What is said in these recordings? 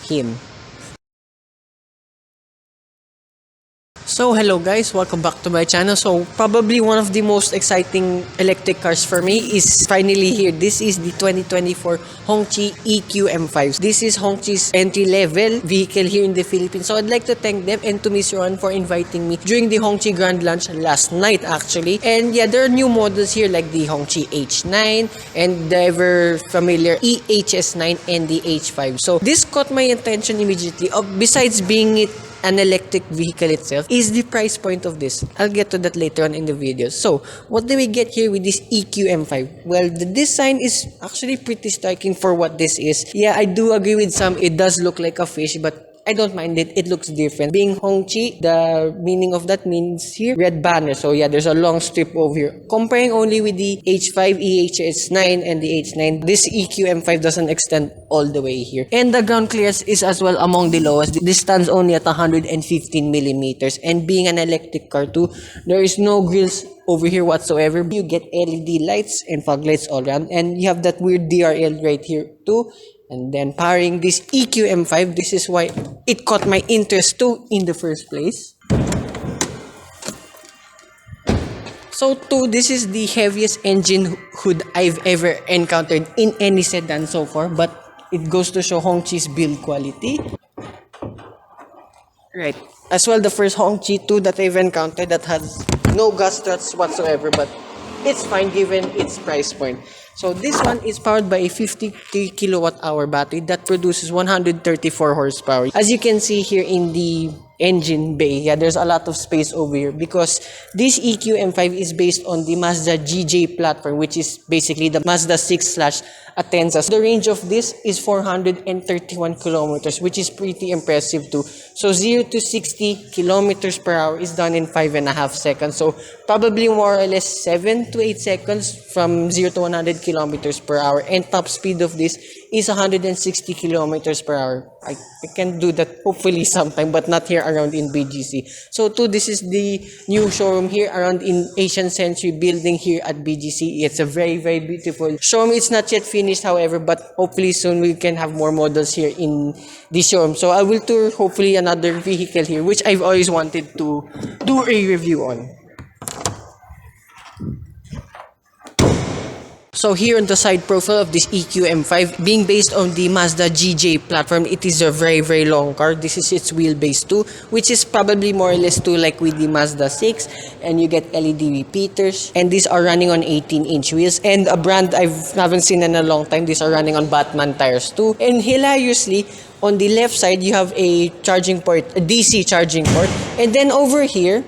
him. So hello guys, welcome back to my channel. So probably one of the most exciting electric cars for me is finally here. This is the 2024 Hongqi E-QM5. This is Hongqi's entry-level vehicle here in the Philippines. So I'd like to thank them and to Miss Ron for inviting me during the Hongqi Grand Launch last night actually. And yeah, there are new models here like the Hongqi H9 and the ever familiar EHS9 and the H5. So this caught my attention immediately. Besides being an electric vehicle itself, is the price point of this. I'll get to that later on in the video. So, what do we get here with this E-QM5? Well, the design is actually pretty striking for what this is. Yeah, I do agree with some, it does look like a fish, but I don't mind it. It looks different. Being Hongqi, the meaning of that means here, red banner. So yeah, there's a long strip over here. Comparing only with the H5, EHS9, and the H9, this EQM5 doesn't extend all the way here. And the ground clearance is as well among the lowest. This stands only at 115 millimeters. And being an electric car too, there is no grills over here whatsoever. You get LED lights and fog lights all around. And you have that weird DRL right here too. And then powering this EQM5, this is why it caught my interest too in the first place. So too, this is the heaviest engine hood I've ever encountered in any sedan so far, but it goes to show Hongqi's build quality. Right. As well, the first Hongqi 2 that I've encountered that has no gas struts whatsoever, but it's fine given its price point. So this one is powered by a 53 kilowatt hour battery that produces 134 horsepower. As you can see here in the engine bay, yeah, there's a lot of space over here because this EQM5 is based on the Mazda GJ platform, which is basically the Mazda 6/Atenza. The range of this is 431 kilometers, which is pretty impressive too. So 0 to 60 kilometers per hour is done in 5.5 seconds. So probably more or less 7 to 8 seconds from 0 to 100 kilometers per hour. And top speed of this is 160 kilometers per hour. I can do that hopefully sometime, but not here around in BGC. So too, this is the new showroom here around in Asian Century building here at BGC. It's a very, very beautiful showroom. It's not yet finished, however, but hopefully soon we can have more models here in the showroom. So I will tour hopefully another vehicle here, which I've always wanted to do a review on. So here on the side profile of this EQM5, being based on the Mazda GJ platform, it is a very, very long car. This is its wheelbase too, which is probably more or less too like with the Mazda 6. And you get LED repeaters. And these are running on 18-inch wheels. And a brand I haven't seen in a long time, these are running on Batman tires too. And hilariously, on the left side, you have a charging port, a DC charging port. And then over here,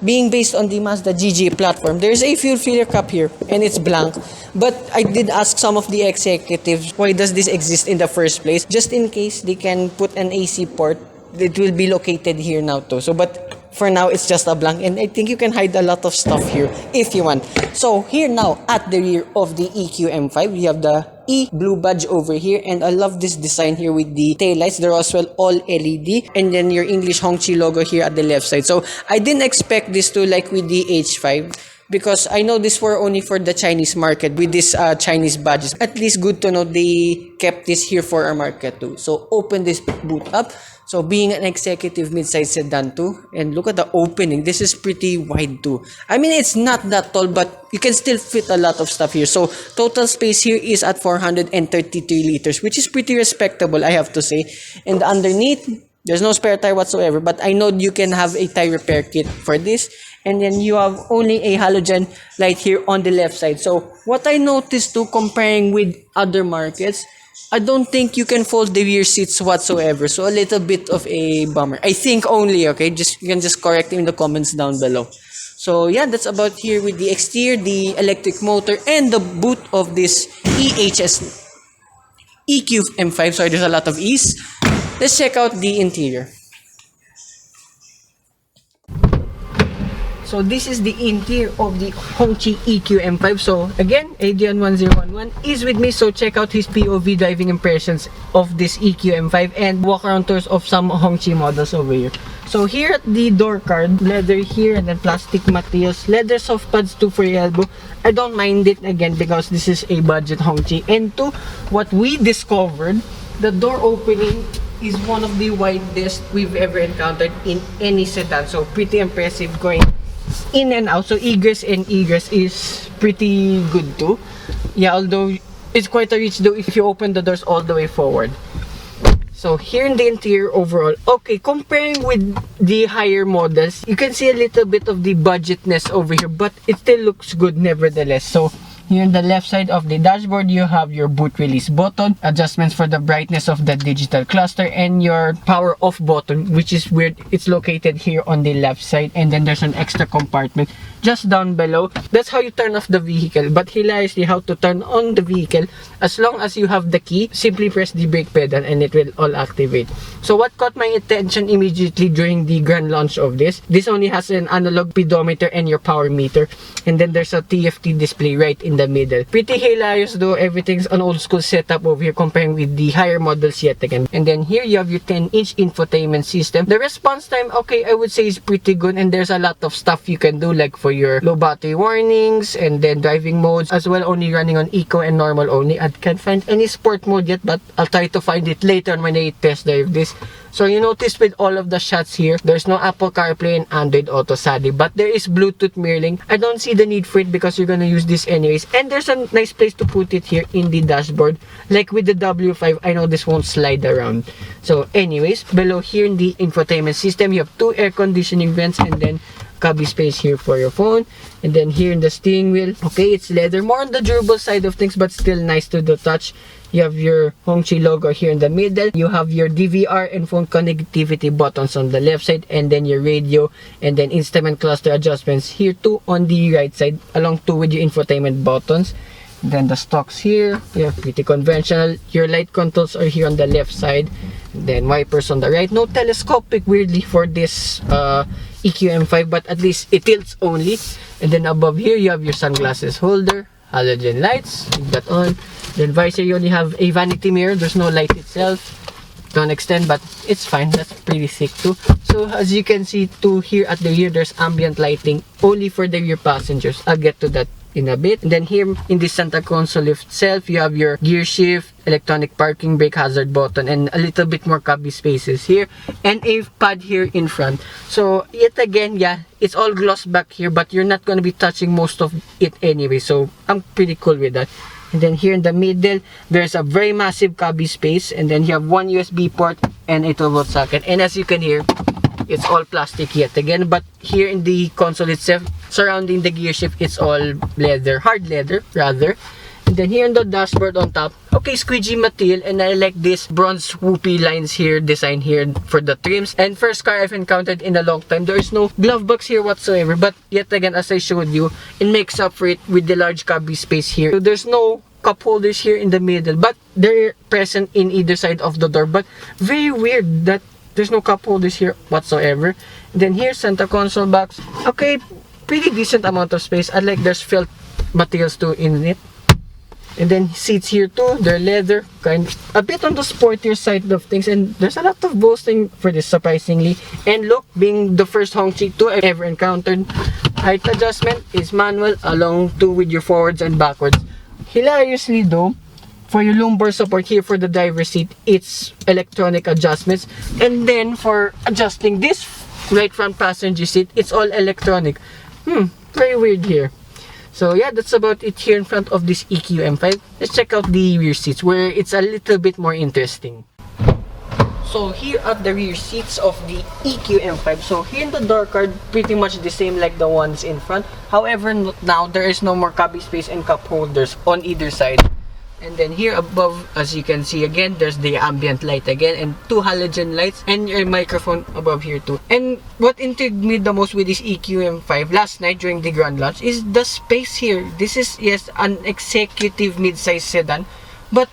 being based on the Mazda GJ platform, there's a fuel filler cap here and it's blank. But I did ask some of the executives, why does this exist in the first place? Just in case they can put an AC port, it will be located here now too. So, but for now, it's just a blank. And I think you can hide a lot of stuff here if you want. So here now, at the rear of the EQM5, we have the E blue badge over here, and I love this design here with the taillights. They're as well all LED, and then your English Hongqi logo here at the left side. So I didn't expect this to like with the H5 because I know this were only for the Chinese market with this Chinese badges. At least good to know they kept this here for our market too. So open this boot up. So being an executive midsize sedan too, and look at the opening. This is pretty wide too. I mean, it's not that tall, but you can still fit a lot of stuff here. So total space here is at 433 liters, which is pretty respectable, I have to say. And underneath, there's no spare tire whatsoever, but I know you can have a tire repair kit for this. And then you have only a halogen light here on the left side. So what I noticed too, comparing with other markets, I don't think you can fold the rear seats whatsoever. So a little bit of a bummer. I think only, okay? You can just correct me in the comments down below. So yeah, that's about here with the exterior, the electric motor, and the boot of this EQM5. Sorry, there's a lot of E's. Let's check out the interior. So this is the interior of the Hongqi E-QM5. So again, Adrian1011 is with me. So check out his POV driving impressions of this E-QM5 and walk around tours of some Hongqi models over here. So here at the door card, leather here and then plastic materials, leather soft pads too for your elbow. I don't mind it again because this is a budget Hongqi. And two, what we discovered, the door opening is one of the widest we've ever encountered in any sedan. So pretty impressive going in and out. So egress and egress is pretty good too. Yeah, although it's quite a reach though if you open the doors all the way forward. So here in the interior overall, okay, comparing with the higher models, you can see a little bit of the budgetness over here, but it still looks good nevertheless. So here on the left side of the dashboard, you have your boot release button, adjustments for the brightness of the digital cluster, and your power off button, which is where it's located here on the left side. And then there's an extra compartment just down below. That's how you turn off the vehicle. But hilariously, how to turn on the vehicle, as long as you have the key, simply press the brake pedal and it will all activate. So what caught my attention immediately during the grand launch of this only has an analog speedometer and your power meter, and then there's a TFT display right in the middle. Pretty hilarious though, everything's an old school setup over here comparing with the higher models yet again. And then here you have your 10-inch infotainment system. The response time, okay, I would say is pretty good, and there's a lot of stuff you can do, like for your low battery warnings and then driving modes as well, only running on eco and normal only. I can't find any sport mode yet, but I'll try to find it later on when I test drive this. So you notice with all of the shots here, there's no Apple CarPlay and Android Auto sadly, but there is Bluetooth mirroring. I don't see the need for it because you're gonna use this anyways. And there's a nice place to put it here in the dashboard. Like with the W5, I know this won't slide around. So anyways, below here in the infotainment system, you have 2 air conditioning vents and then cubby space here for your phone. And then here in the steering wheel, okay, it's leather, more on the durable side of things, but still nice to the touch. You have your Hongqi logo here in the middle. You have your DVR and phone connectivity buttons on the left side, and then your radio and then instrument cluster adjustments here too on the right side, along too with your infotainment buttons. Then the stocks here, yeah, pretty conventional. Your light controls are here on the left side, then wipers on the right. No telescopic weirdly for this E-QM5, but at least it tilts only. And then above here you have your sunglasses holder, halogen lights, leave that on. Then visor, you only have a vanity mirror, there's no light itself. Don't extend, but it's fine, that's pretty thick too. So as you can see too, here at the rear there's ambient lighting only for the rear passengers. I'll get to that in a bit. And then here in the center console itself, you have your gear shift, electronic parking brake hazard button, and a little bit more cubby spaces here, and a pad here in front. So yet again, yeah, it's all gloss back here, but you're not going to be touching most of it anyway, so I'm pretty cool with that. And then here in the middle, there's a very massive cubby space, and then you have 1 USB port and a 12-volt socket. And as you can hear, it's all plastic yet again, but here in the console itself, surrounding the gear shift, it's all leather, hard leather rather. And then here on the dashboard on top, okay, squeegee material, and I like this bronze swoopy lines here, design here for the trims. And first car I've encountered in a long time, there is no glove box here whatsoever, but yet again, as I showed you, it makes up for it with the large cubby space here. So there's no cup holders here in the middle, but they're present in either side of the door. But very weird that there's no cup holders here whatsoever. And then here, center console box, okay, pretty decent amount of space. I like there's felt materials too in it. And then seats here too, they're leather, kind of a bit on the sportier side of things, and there's a lot of bolstering for this surprisingly. And look, being the first Hongqi 2 I've ever encountered, height adjustment is manual along too with your forwards and backwards. Hilariously though, for your lumbar support here for the driver's seat, it's electronic adjustments, and then for adjusting this right front passenger seat, it's all electronic. Very weird here. So yeah, that's about it here in front of this E-QM5. Let's check out the rear seats where it's a little bit more interesting. So here are the rear seats of the E-QM5. So here in the door card, pretty much the same like the ones in front. However, now there is no more cubby space and cup holders on either side. And then here above, as you can see again, there's the ambient light again, and 2 halogen lights, and your microphone above here too. And what intrigued me the most with this E-QM5 last night during the grand launch is the space here. This is, yes, an executive mid-size sedan, but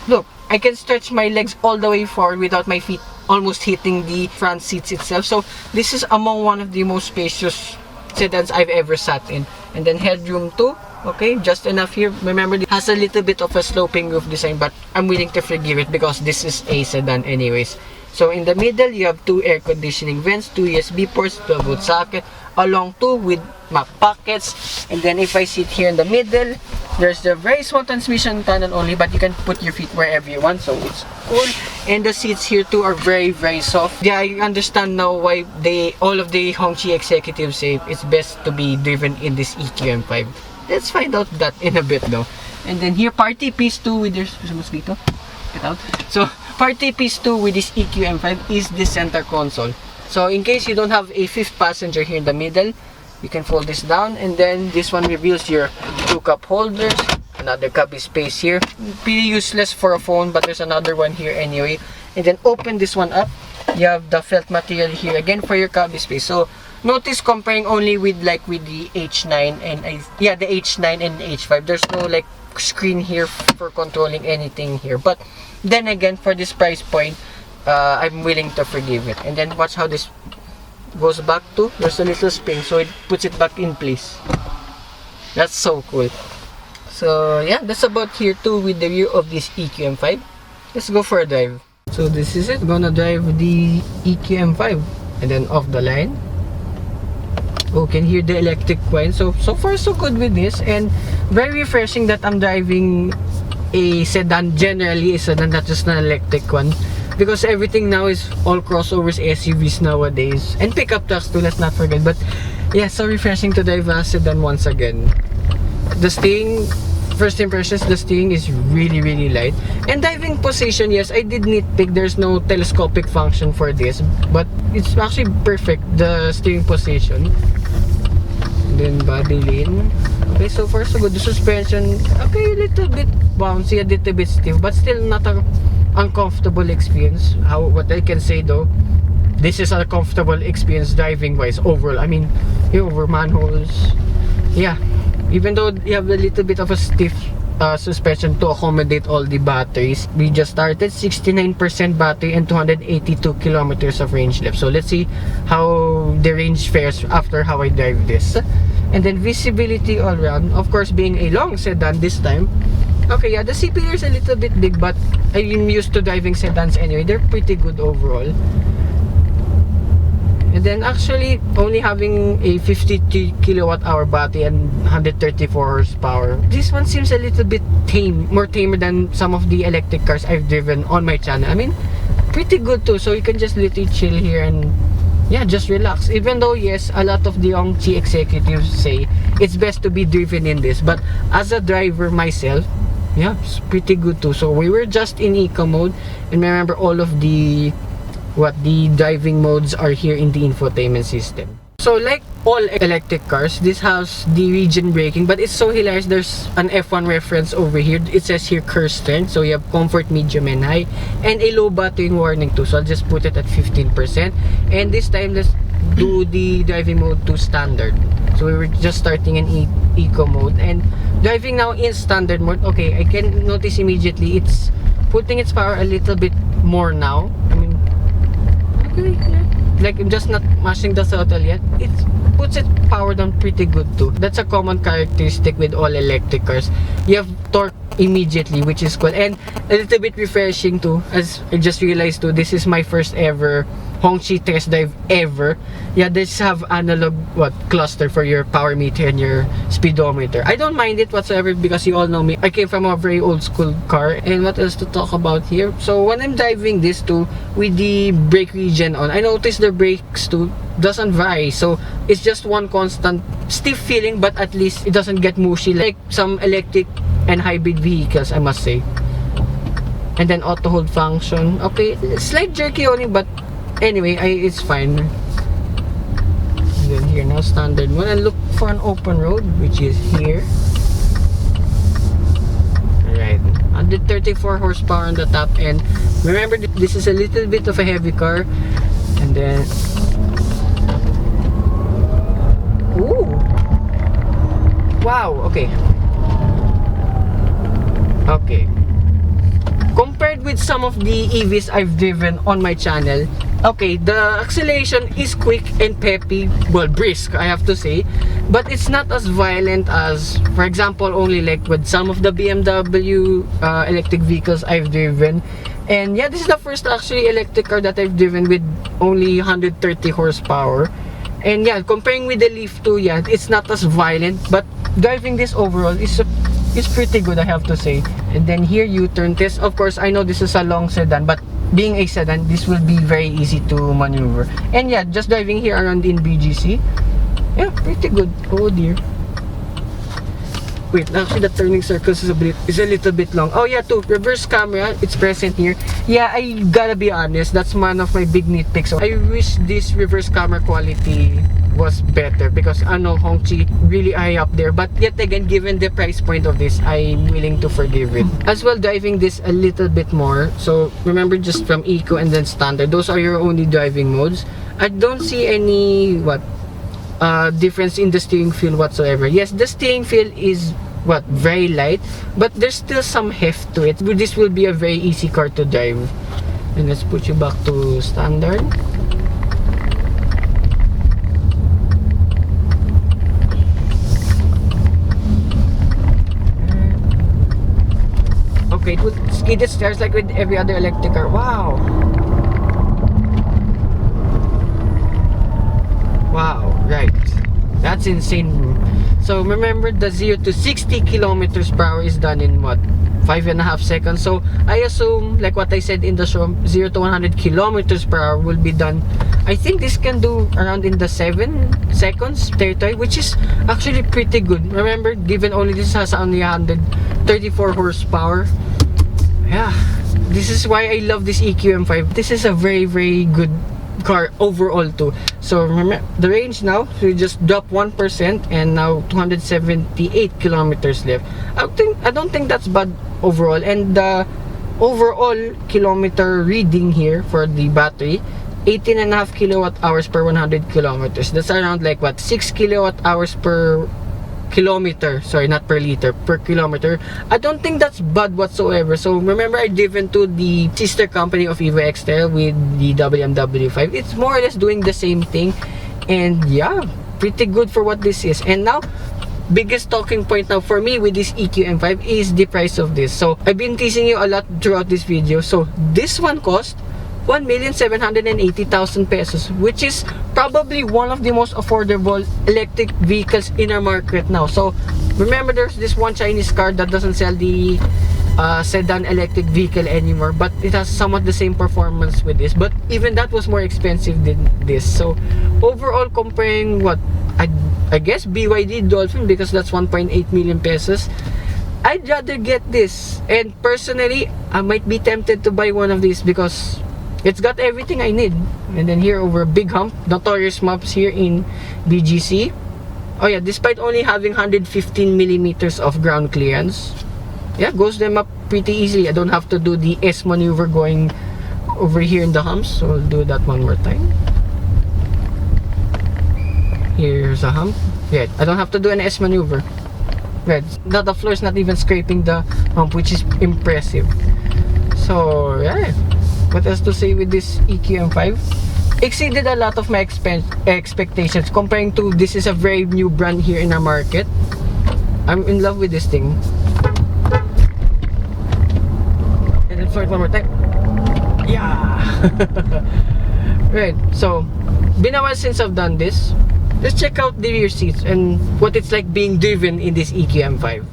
look, I can stretch my legs all the way forward without my feet almost hitting the front seats itself. So this is among one of the most spacious sedans I've ever sat in. And then headroom too, okay, just enough here. Remember, it has a little bit of a sloping roof design, but I'm willing to forgive it because this is a sedan anyways. So in the middle, you have 2 air conditioning vents, 2 USB ports, 12-volt socket, along too with map pockets. And then if I sit here in the middle, there's the very small transmission tunnel only, but you can put your feet wherever you want, so it's cool. And the seats here too are very, very soft. Yeah, I understand now why all of the Hongqi executives say it's best to be driven in this E-QM5. Let's find out that in a bit though. And then here, party piece 2 with this mosquito. Get out. So, party piece 2 with this E-QM5 is the center console. So, in case you don't have a fifth passenger here in the middle, you can fold this down, and then this one reveals your 2 cup holders, another cubby space here. Pretty useless for a phone, but there's another one here anyway. And then open this one up. You have the felt material here again for your cubby space. So, notice comparing only with the H9 and the H9 and H5, there's no like screen here for controlling anything here. But then again, for this price point, I'm willing to forgive it. And then watch how this goes back to. There's a little spring, so it puts it back in place. That's so cool. So yeah, that's about here too with the rear of this E-QM5. Let's go for a drive. So this is it. Gonna drive the E-QM5 and then off the line. Oh, can hear the electric whine. So far so good with this, and very refreshing that I'm driving a sedan, generally a sedan, not just an electric one, because everything now is all crossovers, SUVs nowadays, and pickup trucks too, let's not forget. But yeah, so refreshing to drive a sedan once again. The steering, first impressions, the steering is really, really light. And driving position, yes, I did nitpick. There's no telescopic function for this, but it's actually perfect, the steering position. And then body lean. Okay, so far so good. The suspension, okay, a little bit bouncy, a little bit stiff, but still not an uncomfortable experience. What I can say though, this is a comfortable experience driving wise overall. I mean, over manholes, yeah. Even though you have a little bit of a stiff suspension to accommodate all the batteries. We just started 69% battery and 282 kilometers of range left. So let's see how the range fares after how I drive this. And then visibility all around, of course, being a long sedan this time. Okay, yeah, the CPU is a little bit big, but I'm used to driving sedans anyway. They're pretty good overall. And then actually only having a 53 kilowatt hour battery and 134 horsepower. This one seems a little bit tame, more tamer than some of the electric cars I've driven on my channel. I mean, pretty good too. So you can just literally chill here and yeah, just relax. Even though yes, a lot of the Hongqi executives say it's best to be driven in this, but as a driver myself, yeah, it's pretty good too. So we were just in eco mode, and remember all of the driving modes are here in the infotainment system. So like all electric cars, this has the region braking, but it's so hilarious. There's an F1 reference over here. It says here curse strength, so you have comfort, medium, and high, and a low battery warning too. So I'll just put it at 15%. And this time let's do the driving mode to standard. So we were just starting in eco mode and driving now in standard mode. Okay, I can notice immediately it's putting its power a little bit more now. I mean, like I'm just not mashing the throttle yet. It puts its power down pretty good too. That's a common characteristic with all electric cars. You have torque immediately, which is cool, and a little bit refreshing too, as I just realized too, this is my first ever Hongqi test drive ever. Yeah, this have analog cluster for your power meter and your speedometer. I don't mind it whatsoever because you all know me. I came from a very old school car. And what else to talk about here? So when I'm driving this too, with the brake regen on, I noticed the brakes too doesn't vary. So it's just one constant stiff feeling, but at least it doesn't get mushy like some electric and hybrid vehicles, I must say. And then auto hold function. Okay, slight jerky only, but anyway, it's fine. And then here now standard mode, and look for an open road, which is here. Alright, 134 horsepower on the top end. Remember, this is a little bit of a heavy car. And then ooh, wow, okay. Compared with some of the EVs I've driven on my channel, okay, the acceleration is quick and peppy, well, brisk, I have to say, but it's not as violent as, for example, only like with some of the BMW electric vehicles I've driven. And yeah, this is the first actually electric car that I've driven with only 130 horsepower. And yeah, comparing with the Leaf 2, yeah, it's not as violent, but driving this overall is pretty good, I have to say. And then here, U-turn test. Of course, I know this is a long sedan, but being a sedan, this will be very easy to maneuver. And yeah, just driving here around in BGC, yeah, pretty good. Oh dear. Wait, actually the turning circles is a little bit long. Oh yeah, too, reverse camera, it's present here. Yeah, I gotta be honest, that's one of my big nitpicks. So I wish this reverse camera quality was better, because I know Hongqi really high up there, but yet again, given the price point of this, I'm willing to forgive it. As well, driving this a little bit more, so remember, just from eco and then standard, those are your only driving modes. I don't see any difference in the steering feel whatsoever. Yes, the steering feel is very light, but there's still some heft to it. This will be a very easy car to drive. And let's put you back to standard. Okay, it would skidded stairs like with every other electric car. Wow. Wow, right. That's insane. So remember, the 0 to 60 kilometers per hour is done in what? 5.5 seconds. So I assume, like what I said in the showroom, 0 to 100 kilometers per hour will be done. I think this can do around in the 7 seconds territory, which is actually pretty good. Remember, given only this has only 134 horsepower. Yeah, this is why I love this E-QM5. This is a very, very good car overall too. So remember the range now, so you just drop 1% and now 278 kilometers left. I don't think that's bad overall. And the overall kilometer reading here for the battery, 18.5 kilowatt hours per 100 kilometers. That's around like what, 6 kilowatt hours per kilometer, sorry, not per liter, per kilometer. I don't think that's bad whatsoever. So remember, I driven to the sister company of Evo X-Trail with the WMW5. It's more or less doing the same thing, and yeah, pretty good for what this is. And now, biggest talking point now for me with this E-QM5 is the price of this. So I've been teasing you a lot throughout this video. So this one cost 1,780,000 pesos, which is probably one of the most affordable electric vehicles in our market now. So remember, there's this one Chinese car that doesn't sell the sedan electric vehicle anymore, but it has somewhat the same performance with this, but even that was more expensive than this. So overall, comparing what I guess BYD Dolphin, because that's 1.8 million pesos, I'd rather get this. And personally, I might be tempted to buy one of these because it's got everything I need. And then here, over a big hump, notorious maps here in BGC. Oh yeah, despite only having 115 millimeters of ground clearance, yeah, goes them up pretty easily. I don't have to do the S maneuver going over here in the humps. So I'll do that one more time. Here's a hump. Yeah, I don't have to do an S maneuver. Right, the floor is not even scraping the hump, which is impressive. So yeah, what else to say with this E-QM5? Exceeded a lot of my expectations, comparing to this is a very new brand here in our market. I'm in love with this thing. And then flirt one more time. Yeah. Right, so been a while since I've done this. Let's check out the rear seats and what it's like being driven in this E-QM5.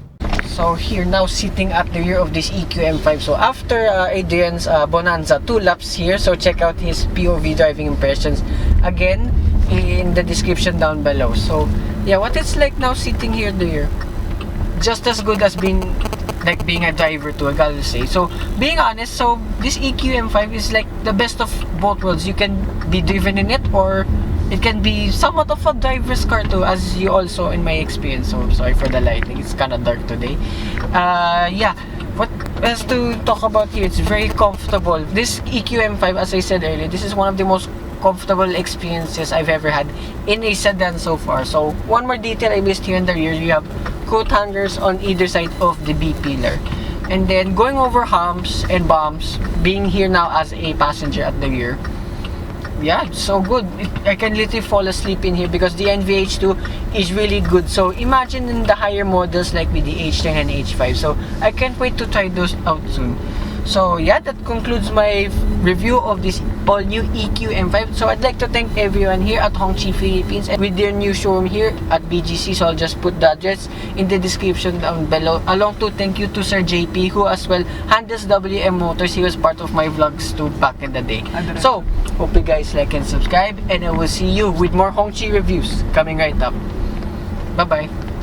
So here, now sitting at the rear of this E-QM5. So after Adrian's Bonanza 2 laps here, so check out his POV driving impressions again in the description down below. So yeah, what it's like now sitting here at the rear, just as good as being a driver too, I gotta say. So being honest, so this E-QM5 is like the best of both worlds. You can be driven in it, or it can be somewhat of a driver's car too, as you also in my experience. So sorry for the lighting, it's kind of dark today. Yeah, what else to talk about here? It's very comfortable. This E-QM5, as I said earlier, this is one of the most comfortable experiences I've ever had in a sedan so far. So one more detail I missed here in the rear, you have coat hangers on either side of the B pillar. And then going over humps and bumps, being here now as a passenger at the rear, yeah, it's so good. I can literally fall asleep in here because the NVH2 is really good. So imagine in the higher models like with the H10 and H5. So I can't wait to try those out soon. So yeah, that concludes my review of this all-new E-QM5. So I'd like to thank everyone here at Hongqi Philippines and with their new showroom here at BGC. So I'll just put the address in the description down below. Along to thank you to Sir JP, who as well handles WM Motors. He was part of my vlogs too back in the day. So hope you guys like and subscribe, and I will see you with more Hongqi reviews coming right up. Bye bye.